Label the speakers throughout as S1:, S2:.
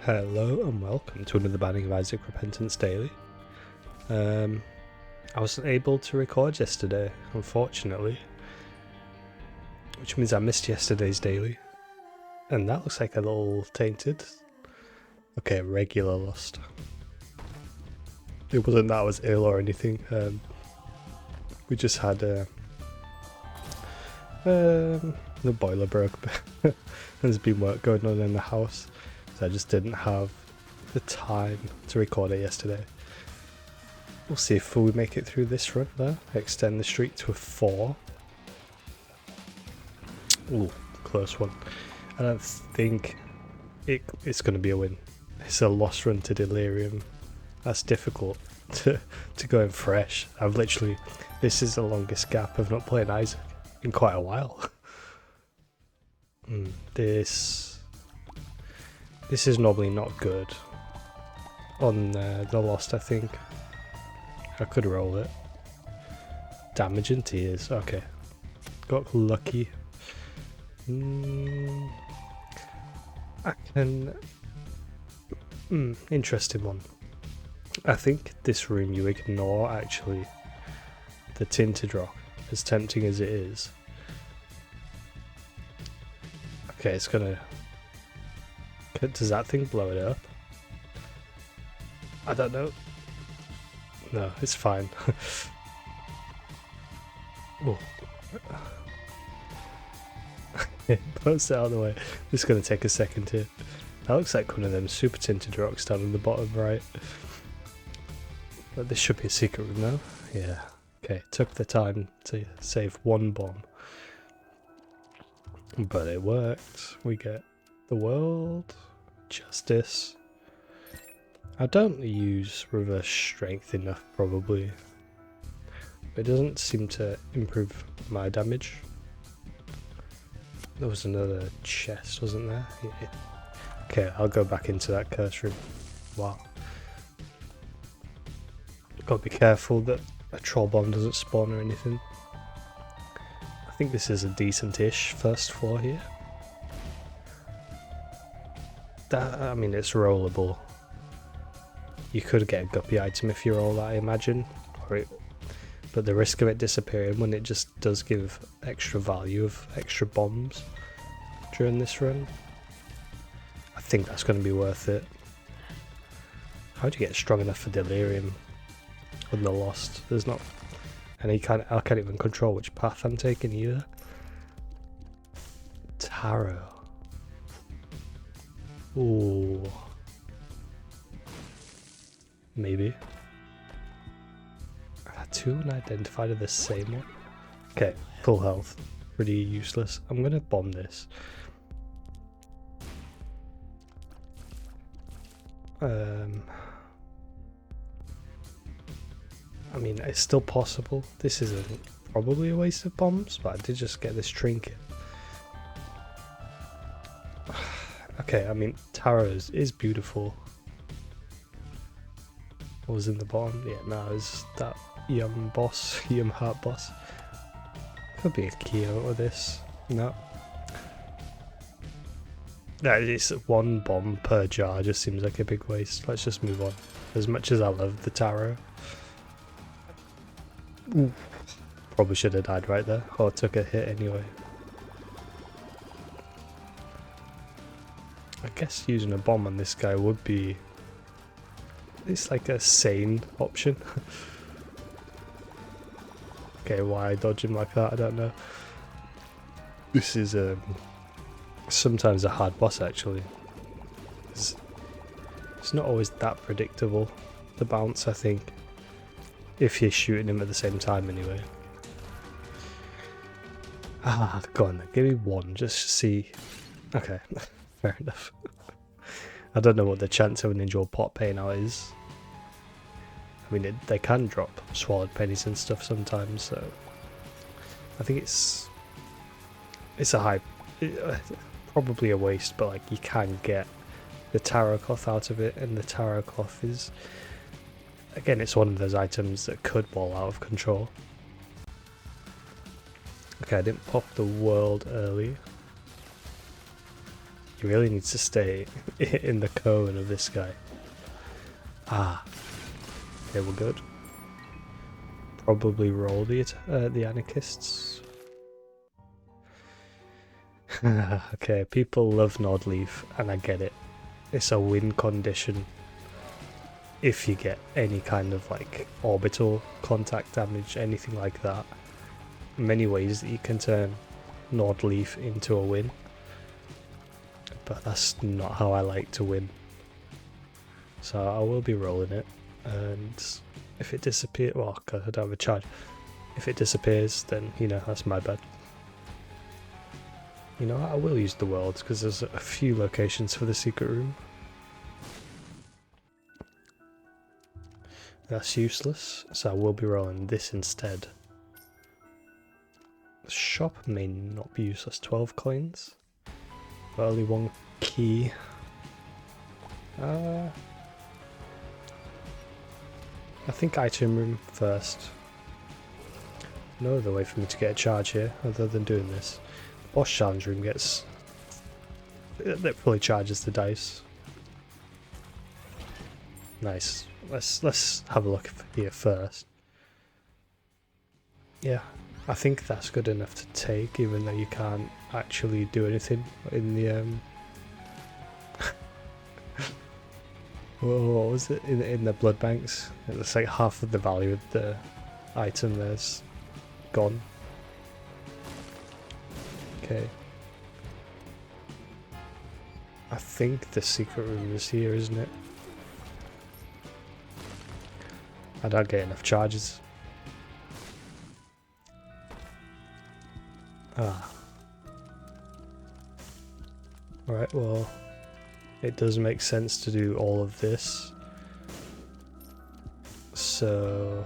S1: Hello and welcome to another Binding of Isaac Repentance Daily. I wasn't able to record yesterday, unfortunately, which means I missed yesterday's daily. And that looks like a little tainted. Okay, regular lost. It wasn't that I was ill or anything. We just had the boiler broke. There's been work going on in the house. So I just didn't have the time to record it yesterday. We'll see if we make it through this run though. Extend the streak to a 4. Ooh, close one. I don't think it's going to be a win. It's a lost run to Delirium. That's difficult to go in fresh. This is the longest gap of not playing Isaac in quite a while. This is normally not good on the lost, I think. I could roll it. Damage and tears, okay. Got lucky. I can... interesting one. I think this room you ignore, actually, the tinted rock, as tempting as it is. Okay, it's gonna... Does that thing blow it up? I don't know. No, it's fine. Oh. Post it out of the way. This is going to take a second here. That looks like one of them super tinted rocks down in the bottom right. But this should be a secret room now. Yeah. Okay, took the time to save one bomb. But it worked. We get the world. Justice. I don't use reverse strength enough, probably. It doesn't seem to improve my damage. There was another chest, wasn't there? Yeah. Okay, I'll go back into that curse room. Wow. Gotta be careful that a troll bomb doesn't spawn or anything. I think this is a decent-ish first floor here. I mean, it's rollable. You could get a guppy item if you roll that, I imagine. But the risk of it disappearing when it just does give extra value of extra bombs during this run, I think that's going to be worth it. How do you get strong enough for Delirium when they're lost? There's not any kind. I can't even control which path I'm taking either. Tarot. Ooh. Maybe. Are two unidentified are the same one? Okay, full health. Pretty useless. I'm gonna bomb this. I mean, it's still possible. This isn't probably a waste of bombs, but I did just get this trinket. Okay, I mean, tarot is beautiful. What was in the bottom? Yeah, no, it's that Yum boss, Yum heart boss. Could be a key out of this. No. That is one bomb per jar, just seems like a big waste. Let's just move on. As much as I love the tarot. Ooh. Probably should have died right there, or took a hit anyway. I guess using a bomb on this guy would be... It's like a sane option. Okay, why dodge him like that? I don't know. This is sometimes a hard boss actually. It's not always that predictable, the bounce, I think. If you're shooting him at the same time anyway. Ah, go on then, give me one, just to see. Okay, fair enough. I don't know what the chance of an injured pot paying out is. I mean, they can drop swallowed pennies and stuff sometimes, so I think it's a high, probably a waste, but like you can get the tarot cloth out of it, and the tarot cloth is, again, it's one of those items that could ball out of control. Okay, I didn't pop the world early. He really needs to stay in the cone of this guy. Ah. Okay, we're good. Probably roll the anarchists. Okay, people love Nordleaf, and I get it. It's a win condition if you get any kind of like orbital contact damage, anything like that. Many ways that you can turn Nordleaf into a win, but that's not how I like to win. So I will be rolling it, and if it disappears, well, I don't have a charge. If it disappears, then you know that's my bad. You know, I will use the worlds because there's a few locations for the secret room. That's useless, so I will be rolling this instead. The shop may not be useless. 12 coins, but only 1 key. I think item room first. No other way for me to get a charge here other than doing this. Boss challenge room gets... that fully charges the dice. Nice. Let's have a look here first. Yeah, I think that's good enough to take, even though you can't actually do anything in the what was it in the blood banks? It's like half of the value of the item there's gone. Okay. I think the secret room is here, isn't it? I don't get enough charges. Ah. Alright, well, it does make sense to do all of this. So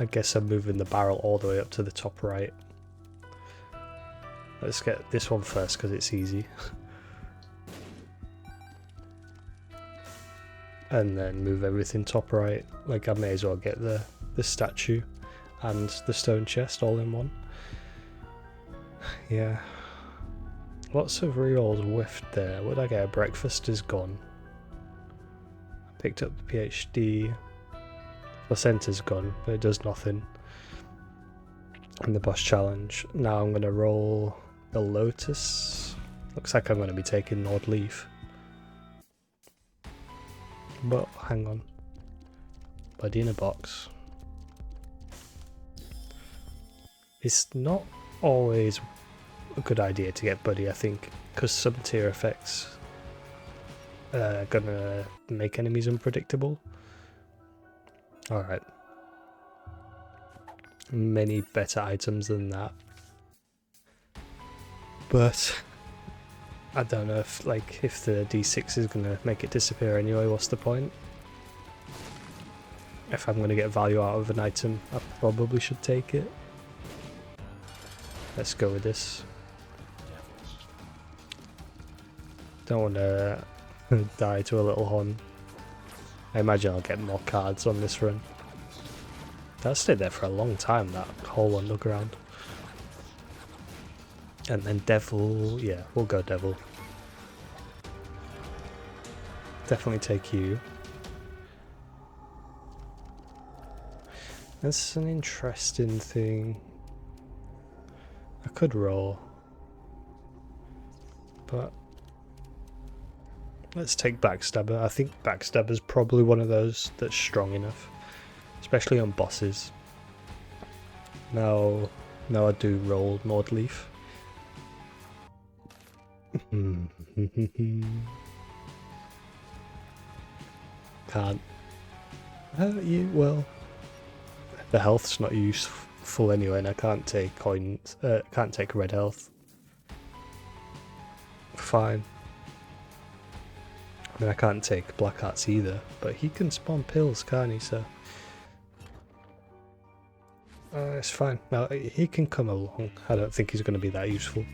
S1: I guess I'm moving the barrel all the way up to the top right. Let's get this one first because it's easy. And then move everything top right. Like I may as well get the statue and the stone chest all in one. Yeah. Lots of rerolls whiffed there. What did I get? A breakfast is gone. I picked up the PhD. Placenta's gone, but it does nothing. And the boss challenge. Now I'm going to roll the Lotus. Looks like I'm going to be taking Nordleaf. But hang on. Buddy in a box. It's not always a good idea to get Buddy, I think, because some tier effects are gonna make enemies unpredictable. Alright. Many better items than that. But I don't know if the D6 is gonna make it disappear anyway, what's the point? If I'm gonna get value out of an item, I probably should take it. Let's go with this. Don't want to die to a little horn. I imagine I'll get more cards on this run. That stayed there for a long time, that whole underground. And then Devil, yeah, we'll go Devil. Definitely take you. That's an interesting thing. I could roll, but let's take Backstabber. I think Backstabber's probably one of those that's strong enough, especially on bosses. Now I do roll Nordleaf. Can't hurt you. Well, the health's not useful anyway, and I can't take coins. Can't take red health. Fine. I mean, I can't take black hearts either, but he can spawn pills, can't he? So it's fine. Now he can come along. I don't think he's going to be that useful.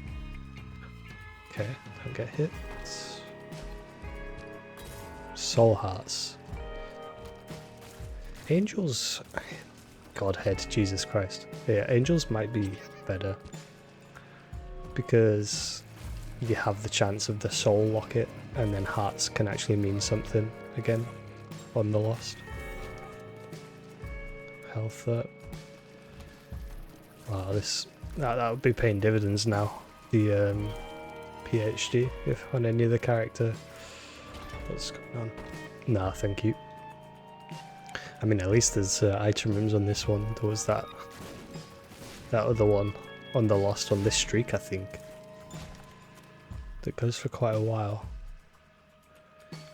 S1: Okay, don't get hit. Soul hearts. Angels. Godhead, Jesus Christ. Yeah, angels might be better because you have the chance of the soul locket, and then hearts can actually mean something again on the Lost. Health up. Wow, that would be paying dividends now. The PhD if on any other character. What's going on? Nah, thank you. I mean, at least there's item rooms on this one. There was that other one on the Lost on this streak, I think. That goes for quite a while.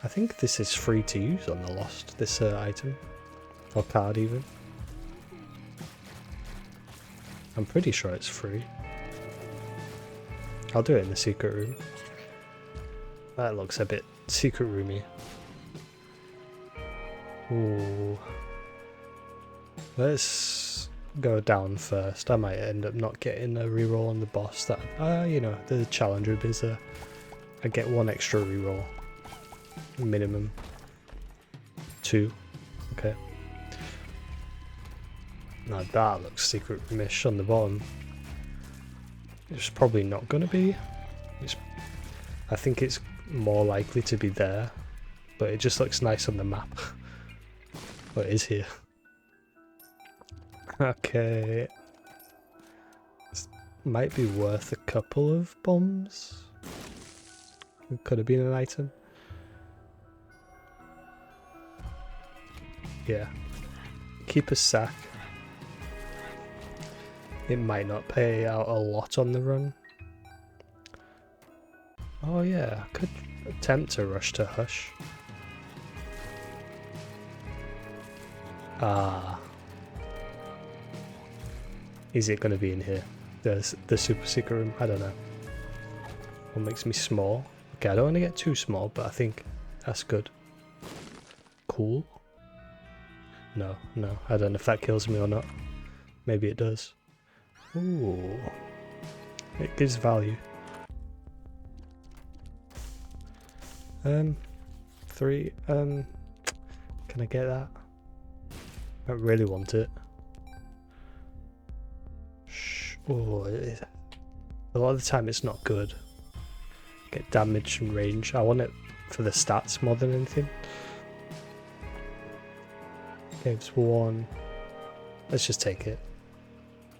S1: I think this is free to use on the Lost, this item. Or card even. I'm pretty sure it's free. I'll do it in the secret room. That looks a bit secret roomy. Ooh. Let's go down first. I might end up not getting a reroll on the boss. That you know, the challenge room is I get one extra reroll. Minimum. 2. Okay. Now that looks secret roomish on the bottom. It's probably not going to be. I think it's more likely to be there, but it just looks nice on the map. But it is here. Okay. This might be worth a couple of bombs. It could have been an item. Yeah. Keeper's sack. It might not pay out a lot on the run. Oh yeah, I could attempt to rush to Hush. Ah. Is it going to be in here? The super secret room? I don't know. What makes me small? Okay, I don't want to get too small, but I think that's good. Cool. No, I don't know if that kills me or not. Maybe it does. Ooh. It gives value. 3, can I get that? I really want it. Oh, a lot of the time it's not good. Get damage and range. I want it for the stats more than anything. Gives 1. Let's just take it.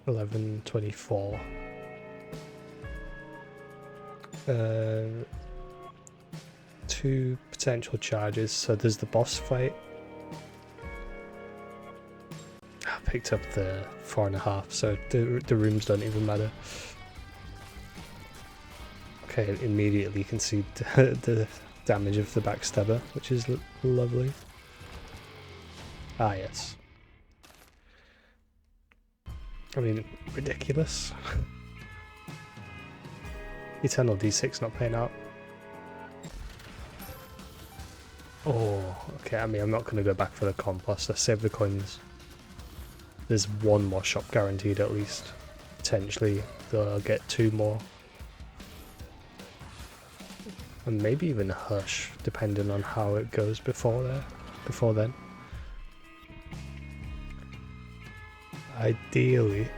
S1: 11, 24. 2 potential charges. So there's the boss fight. I picked up the 4.5, so the rooms don't even matter. Okay, immediately you can see the damage of the backstabber, which is lovely. Ah, yes. I mean, ridiculous. Eternal D6 not paying out. Oh, okay, I mean, I'm not going to go back for the compost. I saved the coins. There's 1 more shop guaranteed at least. Potentially, they'll get 2 more. And maybe even a Hush, depending on how it goes before then. Ideally,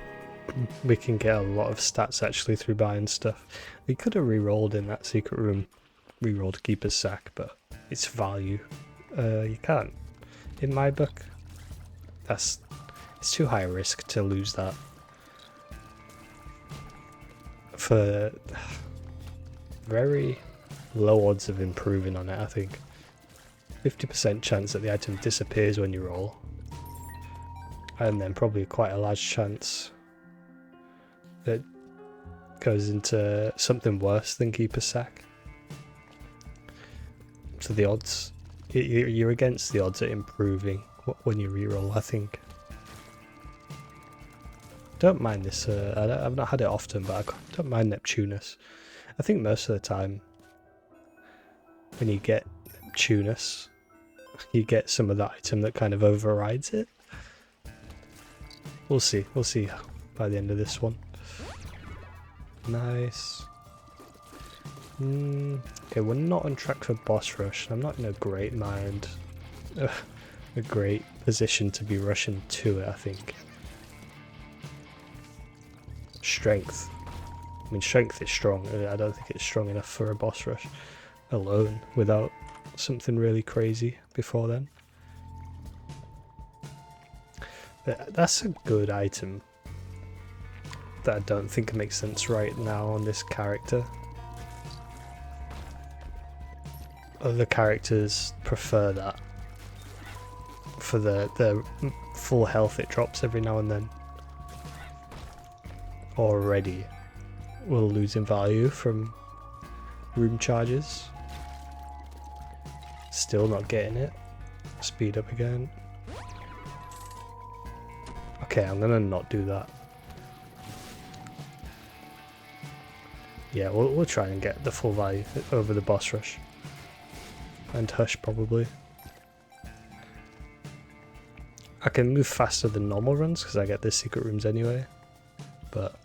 S1: we can get a lot of stats actually through buying stuff. We could have re-rolled in that secret room, re-rolled Keeper's Sack, but it's value. You can't. In my book, it's too high a risk to lose that. For very low odds of improving on it, I think. 50% chance that the item disappears when you roll. And then probably quite a large chance that goes into something worse than Keeper's Sack. So the odds, you're against the odds at improving when you reroll, I think. Don't mind this, I've not had it often, but I don't mind Neptunus. I think most of the time when you get Neptunus, you get some of the item that kind of overrides it. We'll see by the end of this one. Nice. Okay, we're not on track for boss rush. I'm not in a great a great position to be rushing to it, I think. Strength. I mean, strength is strong. I don't think it's strong enough for a boss rush alone without something really crazy before then. But that's a good item that I don't think makes sense right now on this character. Other characters prefer that for the full health it drops every now and then. Already we're losing value from room charges. Still not getting it. Speed up again. Okay, I'm gonna not do that. Yeah, we'll try and get the full value over the boss rush. And Hush probably. I can move faster than normal runs because I get the secret rooms anyway. But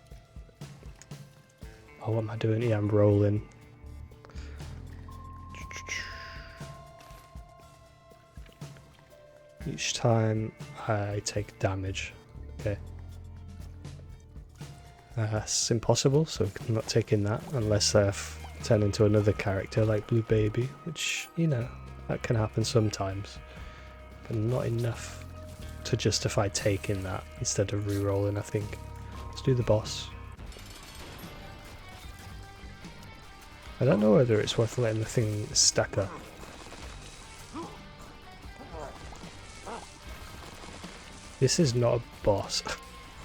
S1: oh, what am I doing? Yeah, I'm rolling. Each time I take damage. Okay. That's impossible, so I'm not taking that unless I've turned into another character like Blue Baby, which, you know, that can happen sometimes. But not enough to justify taking that instead of re-rolling, I think. Let's do the boss. I don't know whether it's worth letting the thing stack up. This is not a boss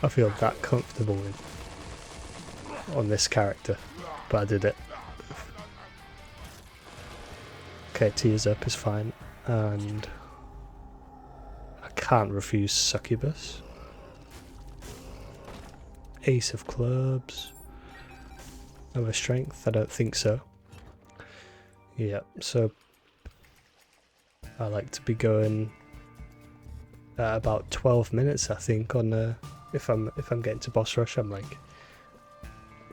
S1: I feel that comfortable with on this character, but I did it. Okay, Tears Up is fine, and I can't refuse Succubus. Ace of Clubs. Over Strength? I don't think so. Yeah, so I like to be going at about 12 minutes, I think, on if I'm getting to boss rush. I'm like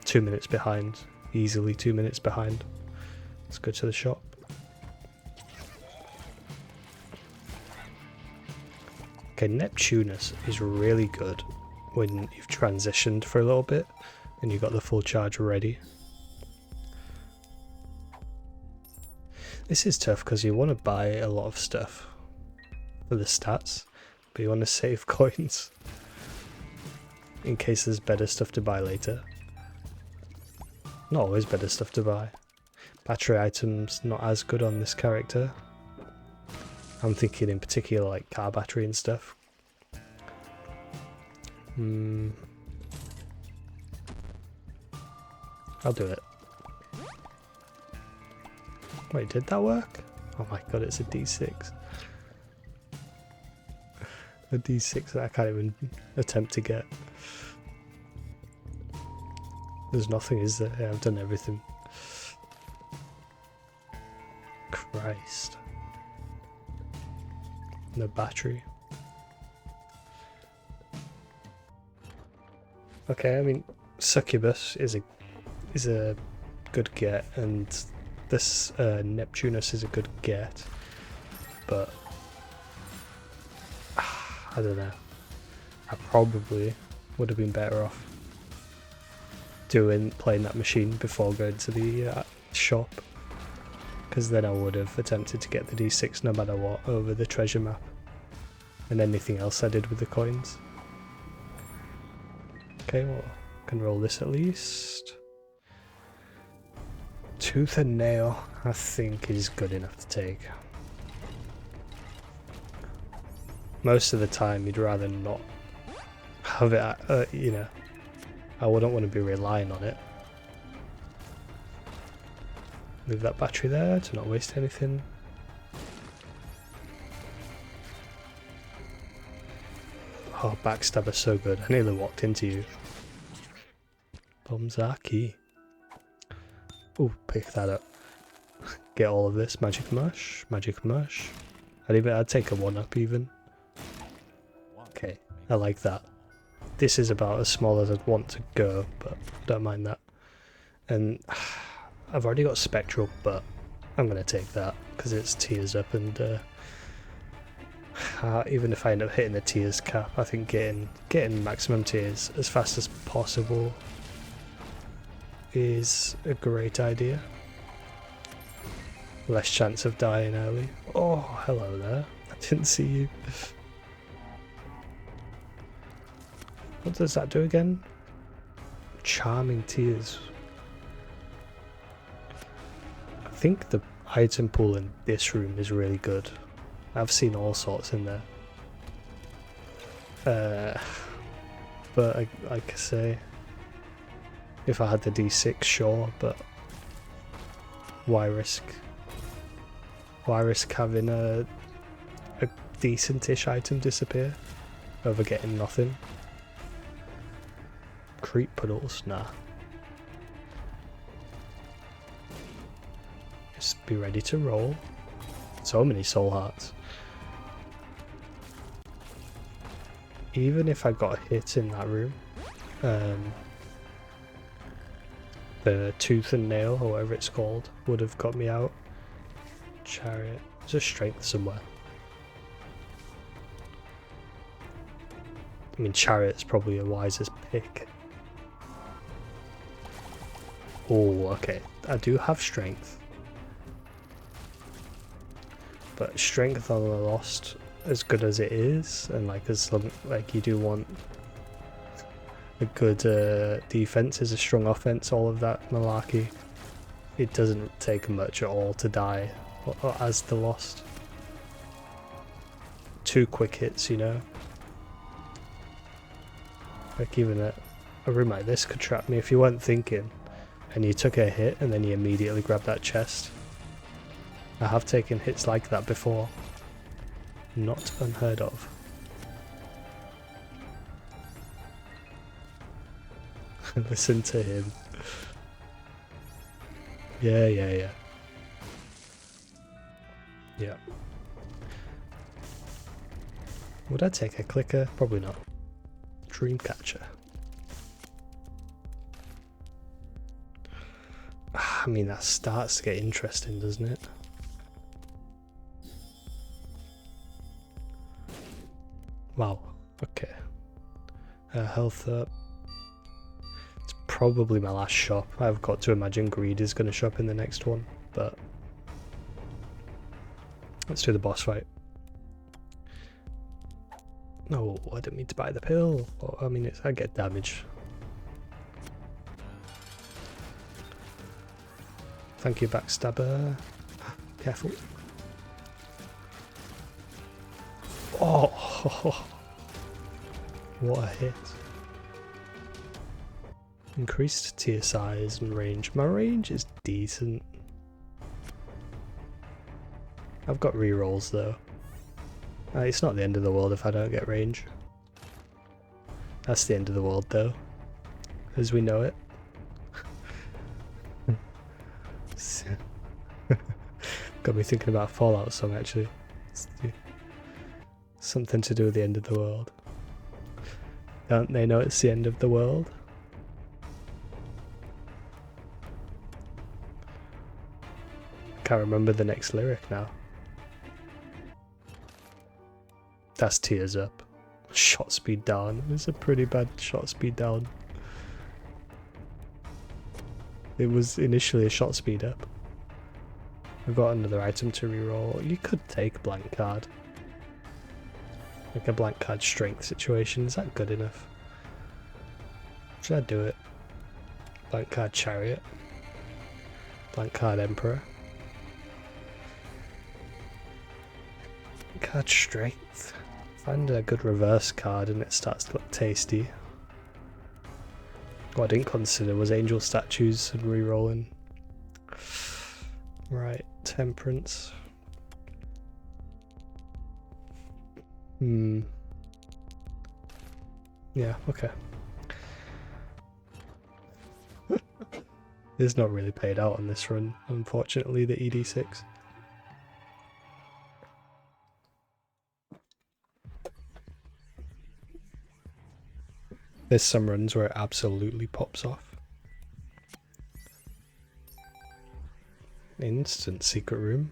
S1: 2 minutes behind, easily 2 minutes behind. Let's go to the shop. Okay, Neptunus is really good when you've transitioned for a little bit and you've got the full charge ready. This is tough because you want to buy a lot of stuff for the stats, but you want to save coins in case there's better stuff to buy later. Not always better stuff to buy. Battery items not as good on this character. I'm thinking in particular like car battery and stuff. I'll do it. Wait, did that work? Oh my god, it's a D6. A D6 that I can't even attempt to get. There's nothing, is there? Yeah, I've done everything. Christ. No battery. Okay, I mean, Succubus is a good get, and this Neptunus is a good get, but I don't know. I probably would have been better off playing that machine before going to the shop, because then I would have attempted to get the D6 no matter what over the treasure map and anything else I did with the coins. Okay, well, I can roll this at least. Tooth and Nail, I think, is good enough to take. Most of the time you'd rather not have it, you know, I wouldn't want to be relying on it. Leave that battery there to not waste anything. Oh, Backstabber's so good. I nearly walked into you. Bomzaki. Ooh, pick that up. Get all of this. Magic Mush. Magic Mush. I'd take a 1-up even. Okay, I like that. This is about as small as I'd want to go, but I don't mind that. And I've already got Spectral, but I'm going to take that because it's Tears Up, and even if I end up hitting the Tears cap, I think getting maximum Tears as fast as possible is a great idea. Less chance of dying early. Oh, hello there. I didn't see you. What does that do again? Charming tears. I think the item pool in this room is really good. I've seen all sorts in there. But like I say, if I had the D6, sure, but why risk? Why risk having a decent-ish item disappear over getting nothing? Creep puddles? Nah. Just be ready to roll. So many soul hearts. Even if I got a hit in that room, the tooth and nail, or whatever it's called, would have got me out. Chariot. There's a strength somewhere. I mean, chariot's probably a wisest pick. Oh, okay. I do have strength. But strength on the lost, as good as it is, and like you do want a good defense is a strong offense, all of that malarkey. It doesn't take much at all to die as the lost. 2 quick hits, you know. Like even a room like this could trap me if you weren't thinking and you took a hit and then you immediately grabbed that chest. I have taken hits like that before. Not unheard of. Listen to him. Yeah. Yeah. Would I take a clicker? Probably not. Dreamcatcher. I mean, that starts to get interesting, doesn't it? Wow. Okay. Health up. It's probably my last shop. I've got to imagine Greed is going to shop in the next one, but let's do the boss fight. No, I didn't mean to buy the pill. Well, I mean, I get damage. Thank you, backstabber. Careful. Oh, what a hit. Increased tier size and range. My range is decent. I've got rerolls though. It's not the end of the world if I don't get range. That's the end of the world though, as we know it. Got me thinking about a Fallout song actually. Something to do with the end of the world. Don't they know it's the end of the world? Can't remember the next lyric now. That's tears up. Shot speed down. It's a pretty bad shot speed down. It was initially a shot speed up. I've got another item to reroll. You could take blank card. Like a blank card strength situation. Is that good enough? Should I do it? Blank card chariot. Blank card emperor. Blank card strength. Find a good reverse card and it starts to look tasty. What I didn't consider was angel statues and rerolling. Right, temperance. Yeah, okay. It's not really paid out on this run, unfortunately, the ED6. There's some runs where it absolutely pops off. Instant secret room.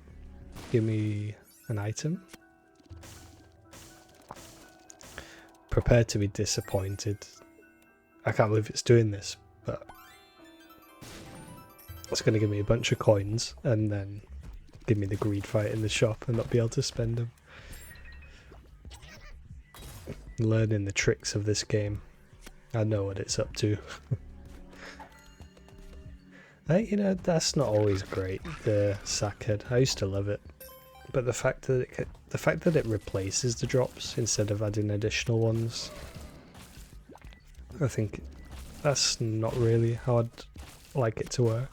S1: Give me an item. Prepare to be disappointed. I can't believe it's doing this, but It's going to give me a bunch of coins and then give me the greed fight in the shop and not be able to spend them. Learning the tricks of this game. I know what it's up to. You know, that's not always great, the sackhead. I used to love it. But the fact that it replaces the drops instead of adding additional ones, I think that's not really how I'd like it to work.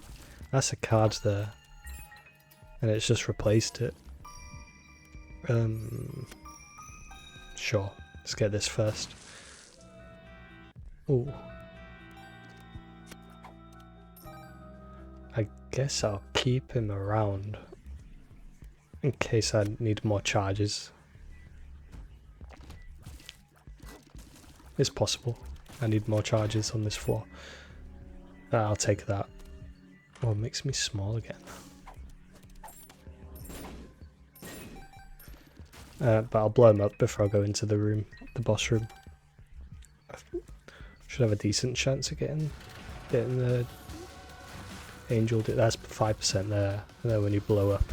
S1: That's a card there, and it's just replaced it. Sure, let's get this first. Ooh. I guess I'll keep him around in case I need more charges. It's possible. I need more charges on this floor. I'll take that. Oh, it makes me small again. But I'll blow him up before I go into the room, the boss room. I should have a decent chance of getting the angel. That's 5% there. And then when you blow up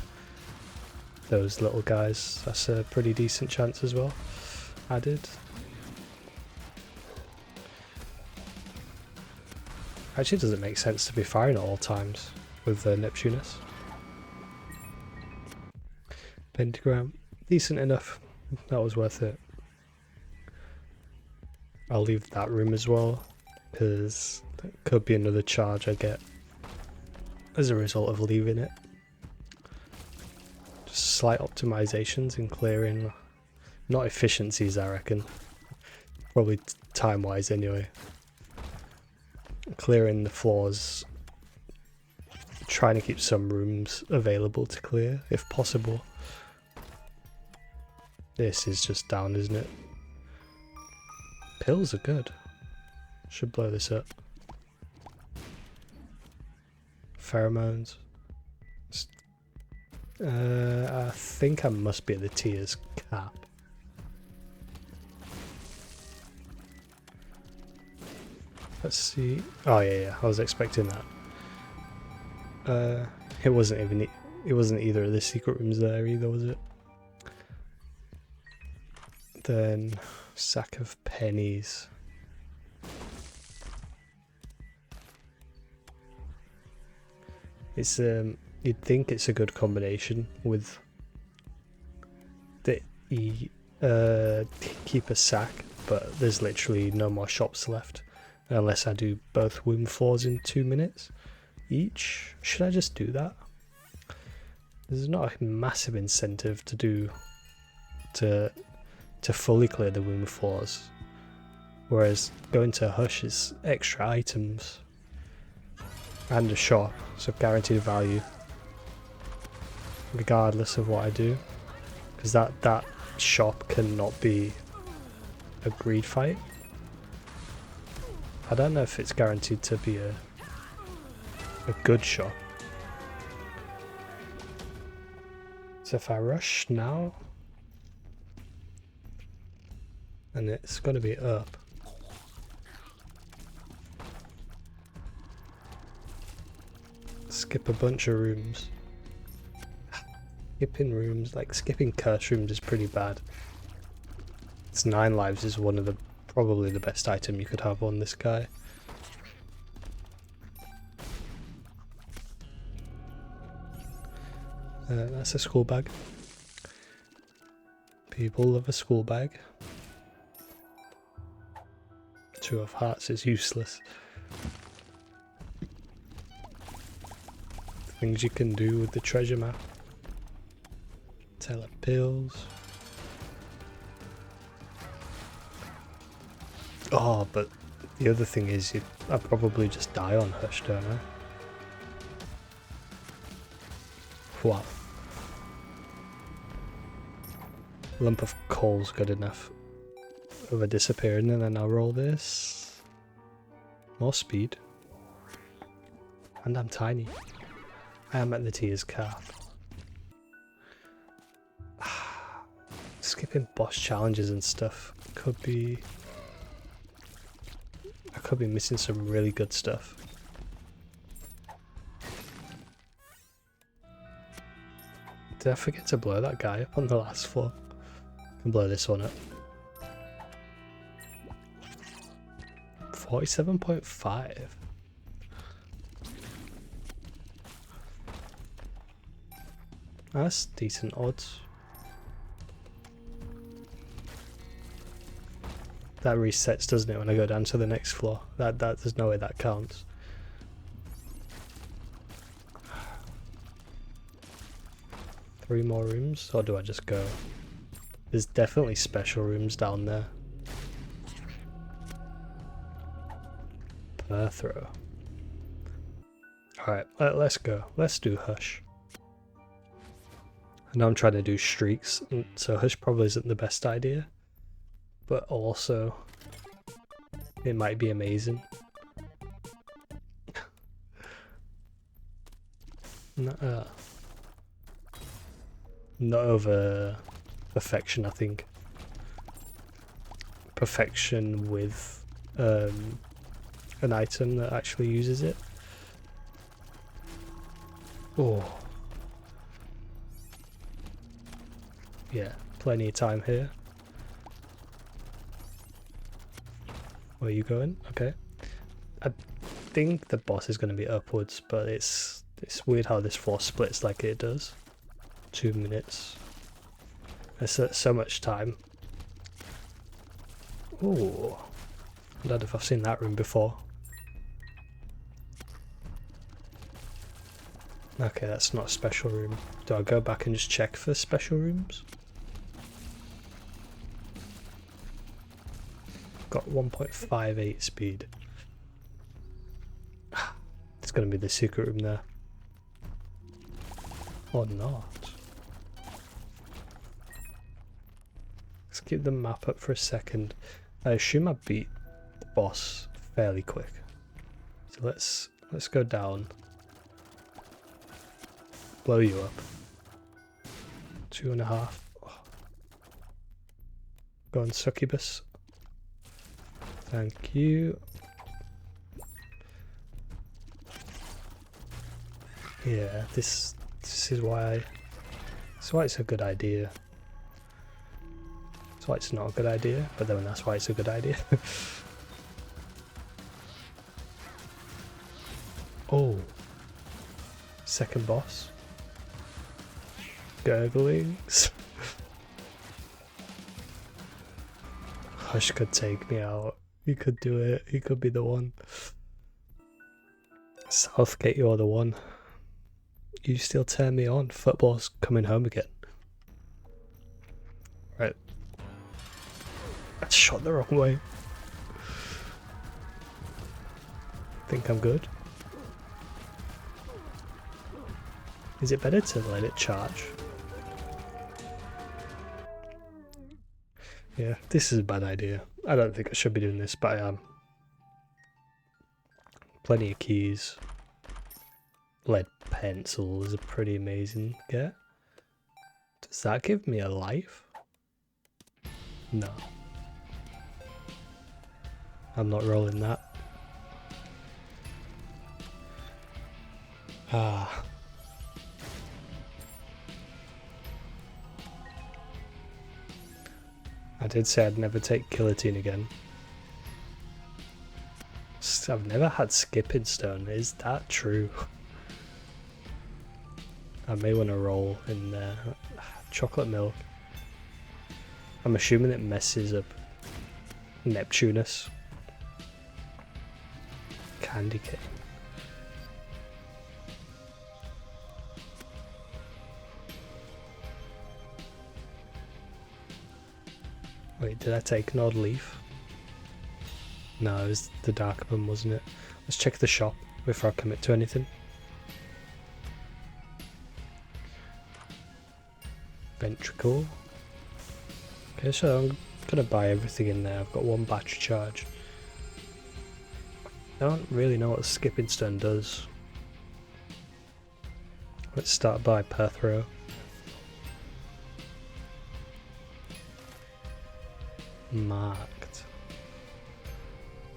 S1: those little guys, that's a pretty decent chance as well. Added. Actually, doesn't make sense to be firing at all times with Neptunus. Pentagram, decent enough. That was worth it. I'll leave that room as well, because that could be another charge I get as a result of leaving it. Just slight optimizations in clearing, not efficiencies, I reckon. Probably time-wise anyway. Clearing the floors, trying to keep some rooms available to clear if possible. This is just down, isn't it? Pills are good. Should blow this up. Pheromones. I think I must be at the tier's cap. Let's see. Oh yeah, I was expecting that. It wasn't either of the secret rooms there either, was it? Then sack of pennies. It's you'd think it's a good combination with the keep a sack, but there's literally no more shops left. Unless I do both womb floors in 2 minutes each. Should I just do that? There's not a massive incentive to fully clear the womb floors. Whereas going to Hush is extra items. And a shop, so guaranteed value. Regardless of what I do. Because that shop cannot be a greed fight. I don't know if it's guaranteed to be a good shot. So if I rush now, and it's going to be up. Skip a bunch of rooms. Skipping rooms, like skipping curse rooms is pretty bad. It's 9 lives is one of the probably the best item you could have on this guy. That's a school bag. People love a school bag. 2 of hearts is useless. Things you can do with the treasure map. Tele pills. Oh, but the other thing is, I probably just die on Hush, don't I? What? Lump of coal's good enough. Over disappearing, and then I'll roll this. More speed. And I'm tiny. I am at the tier's cap. Skipping boss challenges and stuff could be... I could be missing some really good stuff. Did I forget to blow that guy up on the last floor? I can blow this one up. 47.5. That's decent odds. That resets, doesn't it, when I go down to the next floor? That there's no way that counts. Three more rooms, or do I just go? There's definitely special rooms down there. Per throw. Alright, let's go. Let's do Hush. I know I'm trying to do streaks, so Hush probably isn't the best idea. But also, it might be amazing. Not over perfection, I think. Perfection with an item that actually uses it. Oh. Yeah, plenty of time here. Where are you going? Okay. I think the boss is going to be upwards, but it's weird how this floor splits like it does. 2 minutes. There's so much time. Oh, I don't know if I've seen that room before. Okay, that's not a special room. Do I go back and just check for special rooms? Got 1.58 speed. It's going to be the secret room there. Or not. Let's keep the map up for a second. I assume I beat the boss fairly quick. So let's go down. Blow you up. 2.5. Oh. Go on, succubus. Thank you. Yeah, this is why it's a good idea. That's why it's not a good idea, but then that's why it's a good idea. Oh, second boss. Gurglings. Hush could take me out. He could do it. He could be the one. Southgate, you're the one. You still turn me on. Football's coming home again. Right. I shot the wrong way. Think I'm good. Is it better to let it charge? Yeah, this is a bad idea. I don't think I should be doing this, but I am. Plenty of keys. Lead pencil is a pretty amazing get. Does that give me a life? No. I'm not rolling that. Ah. I did say I'd never take guillotine again. I've never had skipping stone. Is that true? I may want to roll in there. Chocolate milk. I'm assuming it messes up Neptunus. Candy cane. Wait, did I take an odd leaf? No, it was the dark one, wasn't it? Let's check the shop before I commit to anything. Ventricle. Okay, so I'm gonna buy everything in there. I've got one battery charge. I don't really know what a skipping stone does. Let's start by Perthrow. Marked.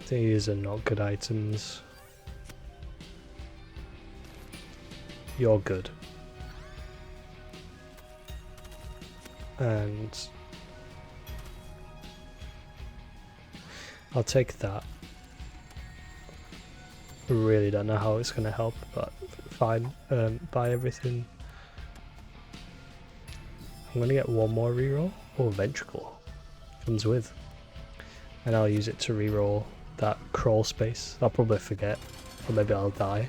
S1: These are not good items. You're good. And I'll take that. I really don't know how it's going to help, but fine. Buy everything. I'm going to get one more reroll. Oh, ventricle comes with. And I'll use it to reroll that crawl space. I'll probably forget, or maybe I'll die.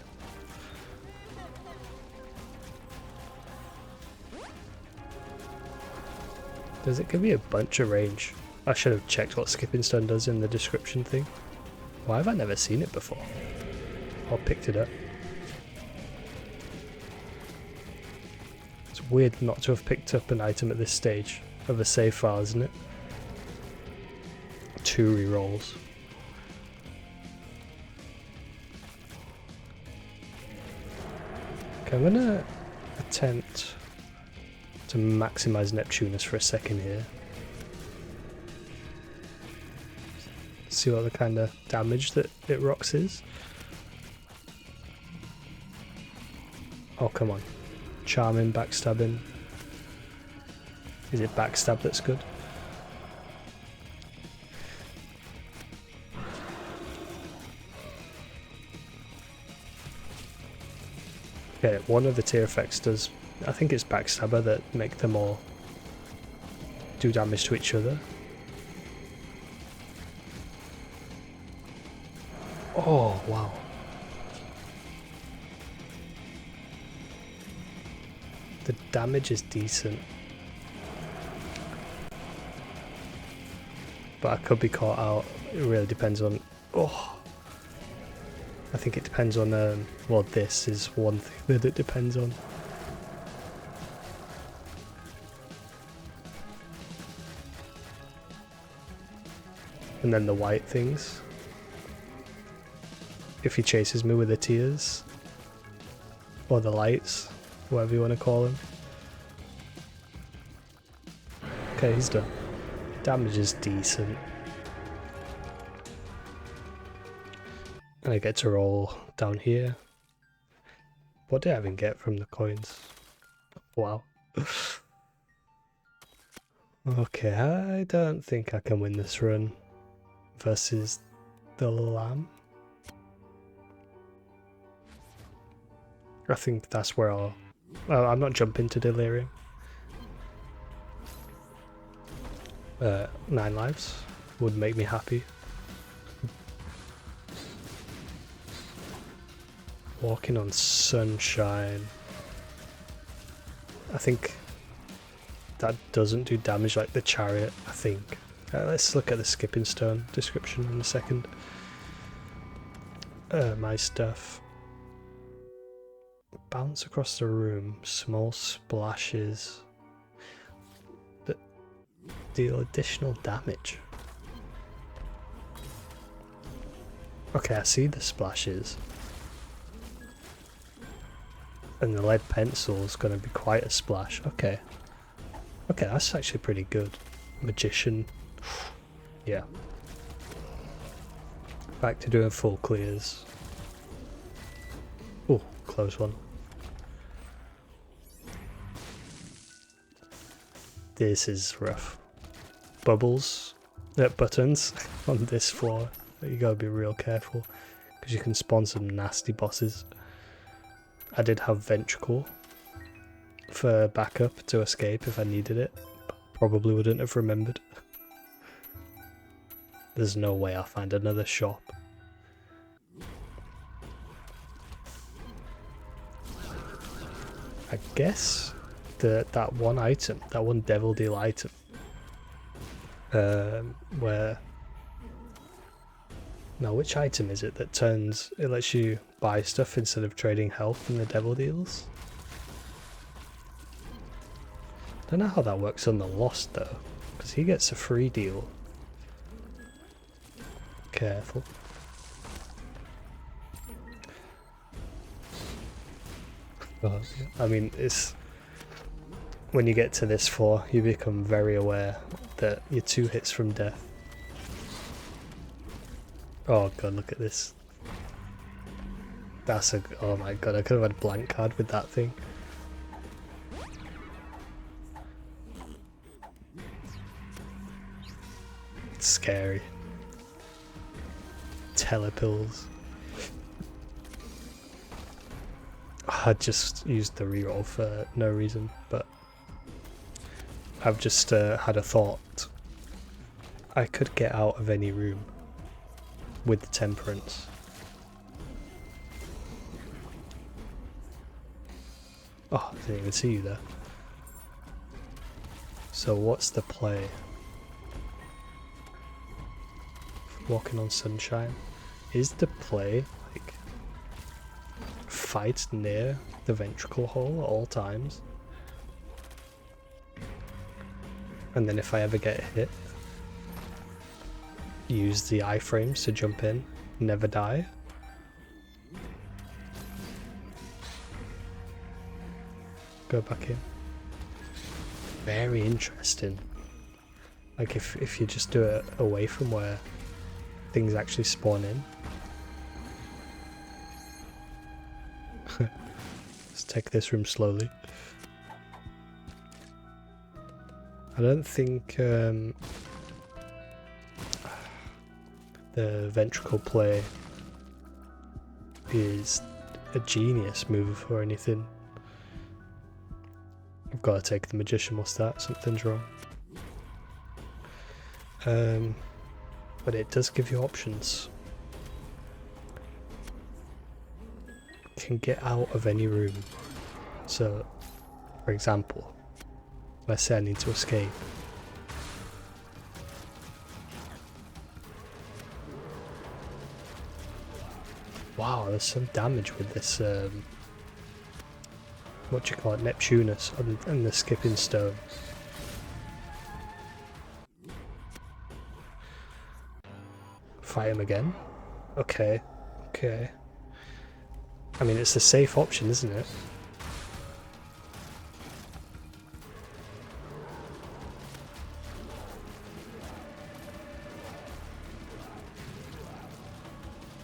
S1: Does it give me a bunch of range? I should have checked what Skipping Stone does in the description thing. Why have I never seen it before? Or picked it up? It's weird not to have picked up an item at this stage of a save file, isn't it? 2 rerolls. Okay, I'm gonna attempt to maximize Neptunus for a second here. See what the kind of damage that it rocks is. Oh, come on. Charming, backstabbing. Is it backstab that's good? Okay, one of the tier effects does, I think it's backstabber that make them all do damage to each other. Oh, wow. The damage is decent. But I could be caught out. It really depends on... Oh! I think it depends on... well, this is one thing that it depends on. And then the white things. If he chases me with the tears. Or the lights. Whatever you want to call them. Okay, he's done. Damage is decent. And I get to roll down here. What did I even get from the coins? Wow. Okay, I don't think I can win this run versus the lamb. I think that's where I'll... Well, I'm not jumping to delirium. 9 lives would make me happy. Walking on sunshine. I think that doesn't do damage like the chariot, I think. Let's look at the skipping stone description in a second. My stuff. Bounce across the room, small splashes that deal additional damage. Okay, I see the splashes. And the lead pencil is going to be quite a splash. Okay. Okay, that's actually pretty good. Magician. Yeah. Back to doing full clears. Oh, close one. This is rough. Bubbles, buttons on this floor. You gotta be real careful because you can spawn some nasty bosses. I did have ventricle for backup to escape if I needed it. Probably wouldn't have remembered. There's no way I'll find another shop. I guess that one item, that one devil deal item, where... Now, which item is it that turns... It lets you buy stuff instead of trading health in the devil deals? Don't know how that works on the Lost though, because he gets a free deal. Careful. I mean, it's... When you get to this floor, you become very aware that you're 2 hits from death. Oh god, look at this. That's a... Oh my god, I could have had a blank card with that thing. Scary. Telepills. I just used the reroll for no reason, but I've just had a thought. I could get out of any room with the temperance. Oh, I didn't even see you there. So what's the play? Walking on sunshine. Is the play like fight near the ventricle hole at all times? And then if I ever get hit, use the iframes to jump in, never die? Go back in. Very interesting. Like if you just do it away from where things actually spawn in. Let's take this room slowly. I don't think the ventricle play is a genius move or anything. I've got to take the magician. What's that? Something's wrong. But it does give you options. Can get out of any room. So, for example, let's say I need to escape. Wow, there's some damage with this, what do you call it, Neptunus and the skipping stone. Fight him again? Okay, okay. I mean, it's a safe option, isn't it?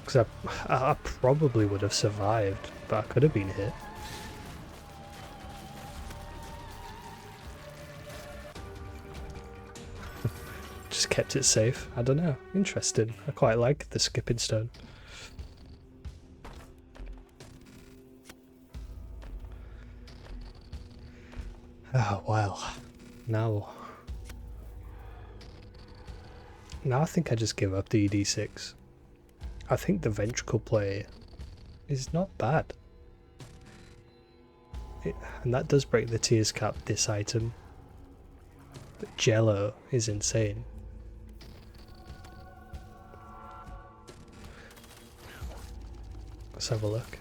S1: Because I probably would have survived, but I could have been hit. Just kept it safe. I don't know. Interesting. I quite like the skipping stone. Oh, well. Now I think I just give up the ED6. I think the ventricle play is not bad. And that does break the tears cap, this item. But Jello is insane. Let's have a look.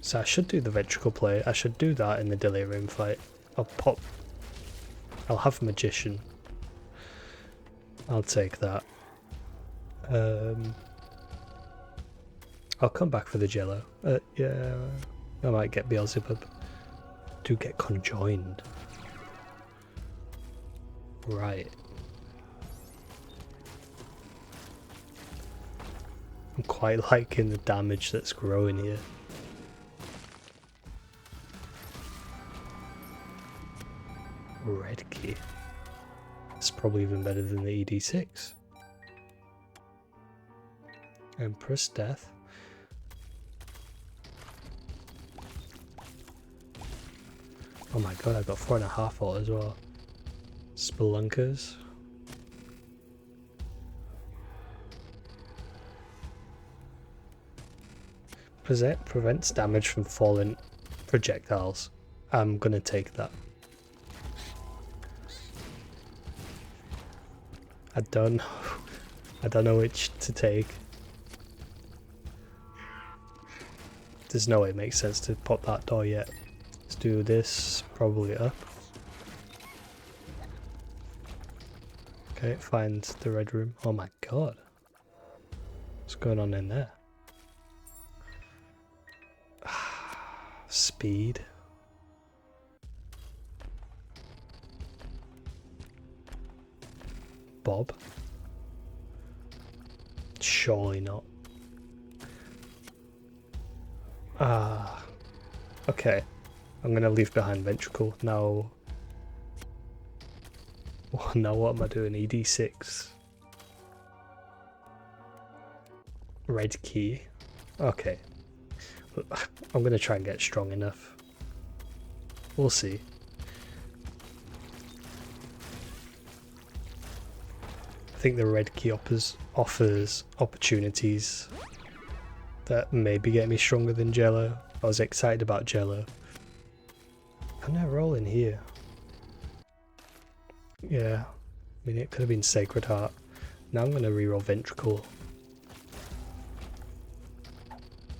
S1: So I should do the ventricle play. I should do that in the delirium fight. I'll have magician. I'll take that. I'll come back for the Jello. Yeah, I might get Beelzebub. Do get conjoined. Right. I'm quite liking the damage that's growing here. Red key. It's probably even better than the ED6. Empress Death. Oh my god, I got 4.5 ult as well. Spelunkers. Prevents damage from falling projectiles. I'm gonna take that. I don't know which to take. There's no way it makes sense to pop that door yet. Let's do this, probably up. Okay, find the red room. Oh my god. What's going on in there? Speed. Bob. Surely not. Okay. I'm gonna leave behind ventricle. Now Oh, now what am I doing? ED6. Red key. Okay. I'm going to try and get strong enough. We'll see. I think the red key offers opportunities that maybe get me stronger than Jello. I was excited about Jello. Can I roll in here? Yeah. I mean, it could have been Sacred Heart. Now I'm going to reroll Ventricle.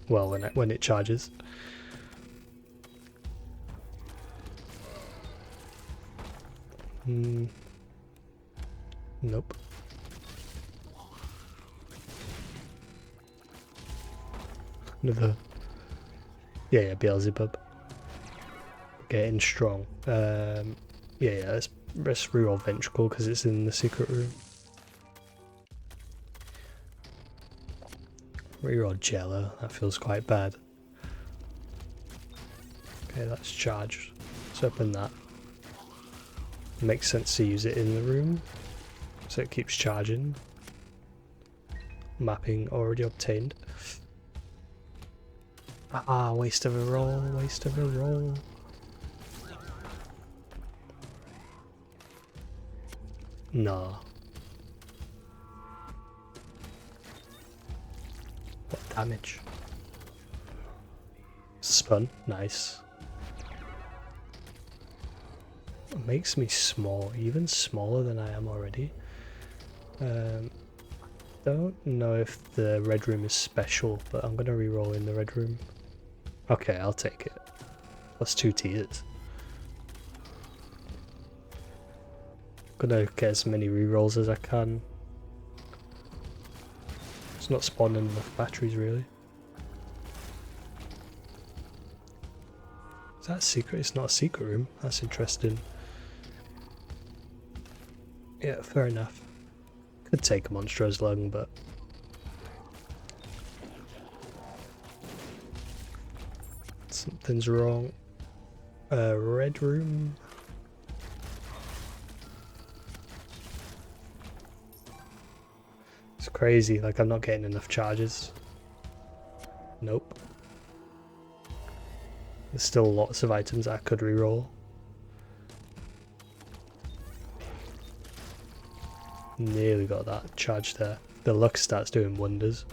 S1: Well, when it charges. Nope. Another. Yeah, Beelzebub. Getting strong. Yeah, let's reroll Ventricle because it's in the secret room. Reroll Jello, that feels quite bad. Okay, that's charged. Let's open that. Makes sense to use it in the room, so it keeps charging. Mapping already obtained. Ah, waste of a roll, waste of a roll. Nah. What damage? Spun, nice. It makes me small, even smaller than I am already. Don't know if the red room is special, but I'm gonna reroll in the red room. Okay, I'll take it. Plus 2 tiers. Gonna get as many rerolls as I can. It's not spawning enough batteries really. Is that a secret? It's not a secret room. That's interesting. Yeah, fair enough. Could take a Monstro's Lung, but something's wrong. Red room. It's crazy, like I'm not getting enough charges. Nope. There's still lots of items I could reroll. Nearly got that charge there. The luck starts doing wonders.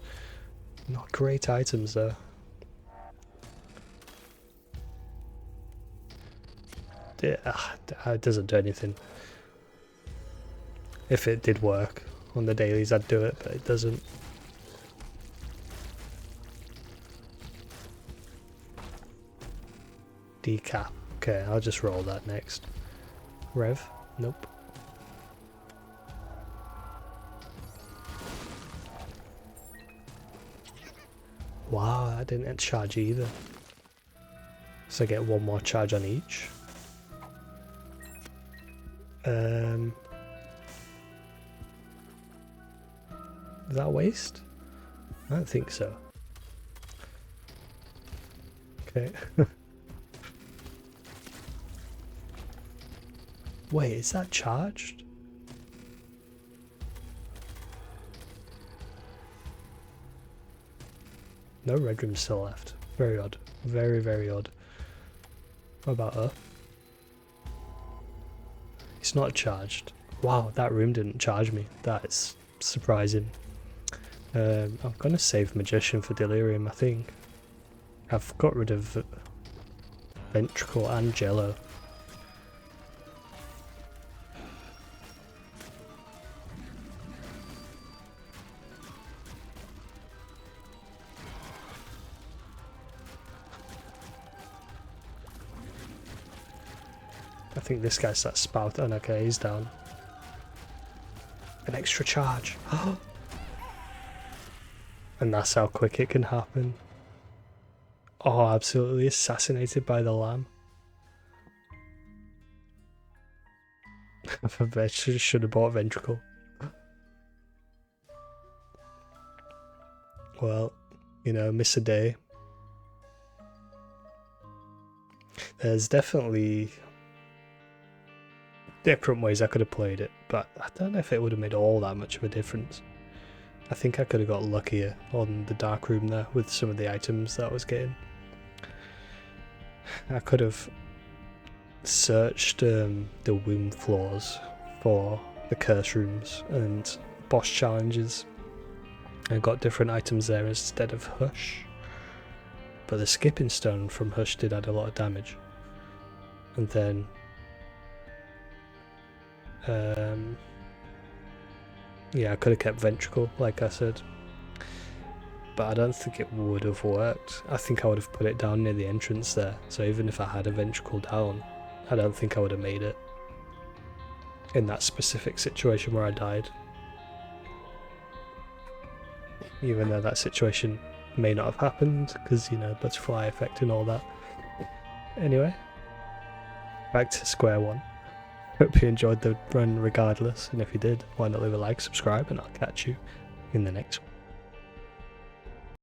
S1: Not great items though. Yeah, it doesn't do anything. If it did work on the dailies I'd do it, but it doesn't. Decap. Okay, I'll just roll that next. Rev? Nope. Wow, that didn't charge either. So I get one more charge on each. Is that a waste? I don't think so. Okay. Wait, is that charged? No red room still left. Very odd. Very, very odd. What about her? It's not charged. Wow, that room didn't charge me. That is surprising. I'm gonna save Magician for Delirium, I think. I've got rid of Ventricle and Jello. I think this guy starts spouting. Okay, he's down. An extra charge. And that's how quick it can happen. Oh, absolutely assassinated by the lamb. I should have bought Ventricle. Well, you know, miss a day. There's definitely different ways I could have played it, but I don't know if it would have made all that much of a difference. I think I could have got luckier on the dark room there with some of the items that I was getting. I could have searched the womb floors for the curse rooms and boss challenges and got different items there instead of Hush. But the skipping stone from Hush did add a lot of damage. And then yeah, I could have kept Ventricle, like I said, but I don't think it would have worked. I think I would have put it down near the entrance there, so even if I had a Ventricle down, I don't think I would have made it in that specific situation where I died. Even though that situation may not have happened, because, you know, butterfly effect and all that. Anyway, back to square one. Hope you enjoyed the run regardless, and if you did, why not leave a like, subscribe, and I'll catch you in the next one.